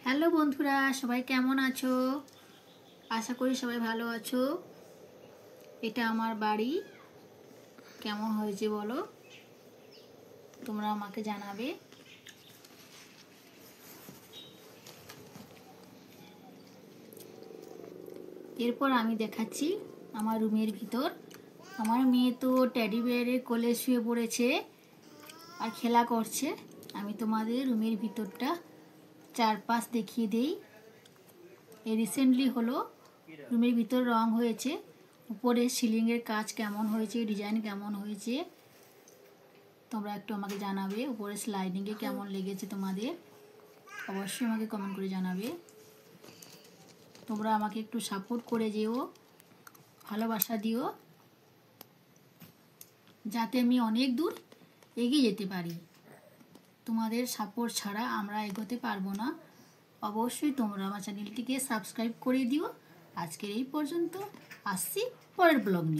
Hello বন্ধুরা, সবাই কেমন আছো? আশা করি সবাই ভালো আছো। এটা আমার বাড়ি। কেমন হয়েছে বলো, তোমরা আমাকে জানাবে। এরপর আমি দেখাচ্ছি আমার রুমের ভিতর। আমার মেয়ে তো টেডি বিয়ারের কোলে শুয়ে পড়েছে আর খেলা করছে। আমি তোমাদের রুমের ভিতরটা চারপাশ দেখিয়ে দিই। রিসেন্টলি হলো রুমের ভিতর রং হয়েছে। উপরে সিলিংয়ের কাজ কেমন হয়েছে, ডিজাইন কেমন হয়েছে তোমরা একটু আমাকে জানাবে। উপরে স্লাইডিংয়ে কেমন লেগেছে তোমাদের অবশ্যই আমাকে কমেন্ট করে জানাবে। তোমরা আমাকে একটু সাপোর্ট করে যেও, ভালোবাসা দিও, যাতে আমি অনেক দূর এগিয়ে যেতে পারি। তোমাদের সাপোর্ট ছাড়া আমরা এগোতে পারবো না। অবশ্যই তোমরা আমার চ্যানেলটিকে সাবস্ক্রাইব করে দিও। আজকের এই পর্যন্ত, আসছি পরের ব্লগ নিয়ে।